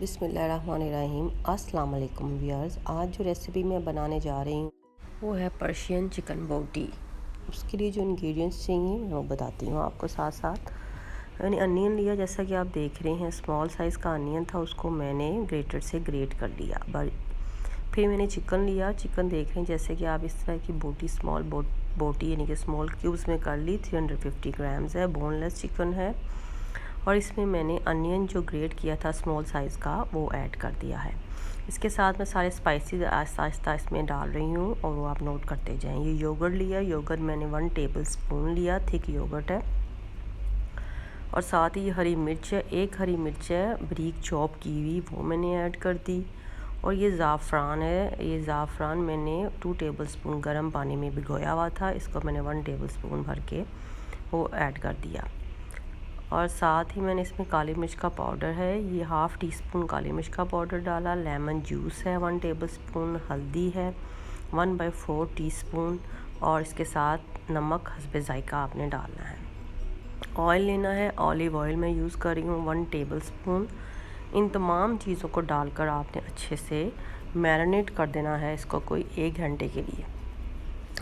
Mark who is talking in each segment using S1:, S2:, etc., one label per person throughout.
S1: बिस्मिल्लाहिर्रहमानिर्रहीम। अस्सलाम वालेकुम व्यूअर्स। आज जो रेसिपी मैं बनाने जा रही हूँ वो है पर्शियन चिकन बोटी। उसके लिए जो इंग्रेडिएंट्स चाहिए मैं वो बताती हूँ आपको साथ साथ। मैंने अनियन लिया, जैसा कि आप देख रहे हैं स्मॉल साइज़ का अनियन था, उसको मैंने ग्रेटर से ग्रेट कर लिया। फिर मैंने चिकन लिया। चिकन देख रहे हैं जैसे कि आप इस तरह की बोटी स्मॉल बोटी यानी कि स्मॉल क्यूब्स में कर ली। 350 ग्राम्स है, बोनलेस चिकन है। और इसमें मैंने अनियन जो ग्रेट किया था स्मॉल साइज़ का वो ऐड कर दिया है। इसके साथ मैं सारे स्पाइसेस आहिस्ता आहिस्ता इसमें डाल रही हूँ और वो आप नोट करते जाएं। ये योगर्ट लिया, योगर्ट मैंने 1 टेबल स्पून लिया, थिक योगर्ट है। और साथ ही हरी मिर्च है, 1 हरी मिर्च है बारीक चॉप की हुई, वो मैंने ऐड कर दी। और ये ज़ाफ़रान है, ये ज़ाफ़रान मैंने 2 टेबल स्पून गर्म पानी में भिगोया हुआ था, इसको मैंने 1 टेबल स्पून भर के वो ऐड कर दिया। और साथ ही मैंने इसमें काली मिर्च का पाउडर है, ये हाफ़ टी स्पून काली मिर्च का पाउडर डाला। लेमन जूस है 1 टेबल स्पून, हल्दी है 1/4 टीस्पून और इसके साथ नमक हस्बे ज़ायका आपने डालना है। ऑयल लेना है, ऑलिव ऑयल मैं यूज़ कर रही हूँ 1 टेबल स्पून। इन तमाम चीज़ों को डालकर आपने अच्छे से मैरिनेट कर देना है इसको कोई 1 घंटे के लिए।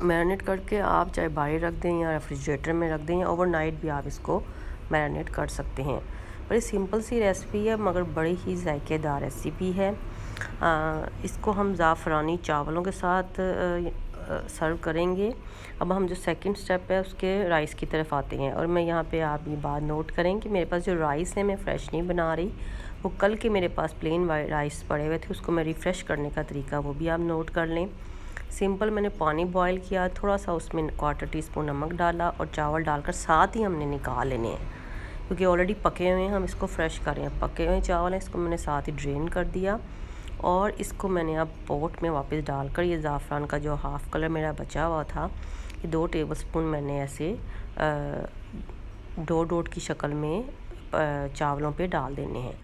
S1: मैरिनेट करके आप चाहे बाहर रख दें या रेफ्रिजरेटर में रख दें या ओवरनाइट भी आप इसको मैरिनेट कर सकते हैं। बड़ी सिंपल सी रेसिपी है मगर बड़ी ही जायकेदार रेसिपी है। इसको हम ज़ाफ़रानी चावलों के साथ सर्व करेंगे। अब हम जो सेकंड स्टेप है उसके राइस की तरफ आते हैं। और मैं यहाँ पे आप ये बात नोट करें कि मेरे पास जो राइस है मैं फ़्रेश नहीं बना रही, वो कल के मेरे पास प्लेन राइस पड़े हुए थे, उसको मैं रिफ़्रेश करने का तरीका वो भी आप नोट कर लें। सिंपल मैंने पानी बॉयल किया, थोड़ा सा उसमें 1/4 टीस्पून नमक डाला और चावल डालकर साथ ही हमने निकाल लेने हैं क्योंकि ऑलरेडी पके हुए हैं, हम इसको फ्रेश कर रहे हैं। पके हुए चावल हैं, इसको मैंने साथ ही ड्रेन कर दिया और इसको मैंने अब पॉट में वापस डालकर ये ज़ाफ़रान का जो हाफ़ कलर मेरा बचा हुआ था, ये 2 टेबल स्पून मैंने ऐसे डॉट की शक्ल में चावलों पे डाल देने हैं।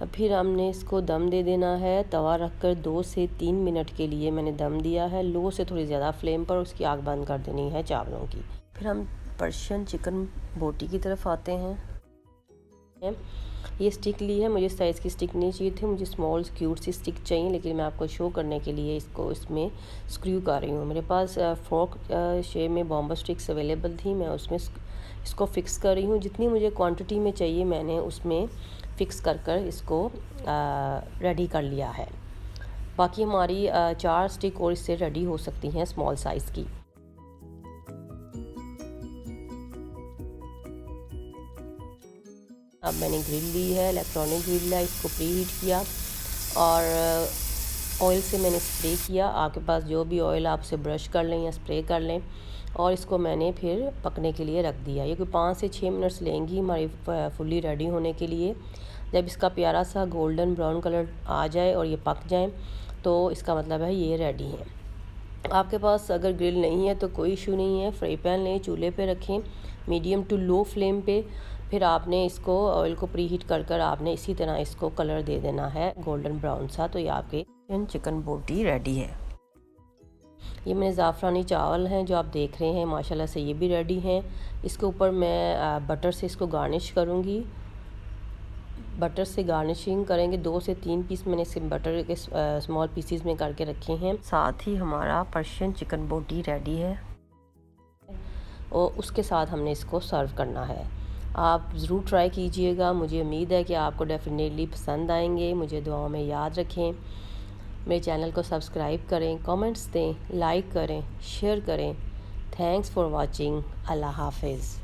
S1: अब फिर हमने इसको दम दे देना है। तवा रखकर 2 से 3 मिनट के लिए मैंने दम दिया है, लो से थोड़ी ज़्यादा फ्लेम पर उसकी आग बंद कर देनी है चावलों की। फिर हम पर्शियन चिकन बोटी की तरफ आते हैं। ये स्टिक ली है, मुझे साइज़ की स्टिक नहीं चाहिए थी, मुझे स्मॉल क्यूट सी स्टिक चाहिए, लेकिन मैं आपको शो करने के लिए इसको इसमें स्क्रू कर रही हूँ। मेरे पास फोर्क शेप में बॉम्बो स्टिक्स अवेलेबल थी, मैं उसमें इसको फिक्स कर रही हूँ। जितनी मुझे क्वांटिटी में चाहिए मैंने उसमें फिक्स कर इसको रेडी कर लिया है। बाकी हमारी 4 स्टिक और इससे रेडी हो सकती हैं स्मॉल साइज़ की। अब मैंने ग्रिल ली है, इलेक्ट्रॉनिक ग्रिल है, इसको प्री हीट किया और ऑयल से मैंने स्प्रे किया। आपके पास जो भी ऑयल आप उसे ब्रश कर लें या स्प्रे कर लें और इसको मैंने फिर पकने के लिए रख दिया। ये कोई 5 से 6 मिनट्स लेंगी हमारी फुल्ली रेडी होने के लिए। जब इसका प्यारा सा गोल्डन ब्राउन कलर आ जाए और ये पक जाए तो इसका मतलब है ये रेडी है। आपके पास अगर ग्रिल नहीं है तो कोई इशू नहीं है, फ्राई पैन लें, चूल्हे पे रखें मीडियम टू लो फ्लेम पे। फिर आपने इसको ऑयल को प्री हीट कर आपने इसी तरह इसको कलर दे देना है गोल्डन ब्राउन सा, तो ये आपके चिकन बोटी रेडी है। ये मेरे ज़ाफ़रानी चावल हैं जो आप देख रहे हैं, माशाल्लाह से ये भी रेडी हैं। इसके ऊपर मैं बटर से इसको गार्निश करूँगी। बटर से गार्निशिंग करेंगे। 2 से 3 पीस मैंने इसे बटर के स्मॉल पीसीज में करके रखे हैं। साथ ही हमारा पर्शियन चिकन बोटी रेडी है और उसके साथ हमने इसको सर्व करना है। आप ज़रूर ट्राई कीजिएगा, मुझे उम्मीद है कि आपको डेफिनेटली पसंद आएंगे। मुझे दुआओं में याद रखें, मेरे चैनल को सब्सक्राइब करें, कमेंट्स दें, लाइक करें, शेयर करें। Thanks for watching. अल्लाह हाफिज़।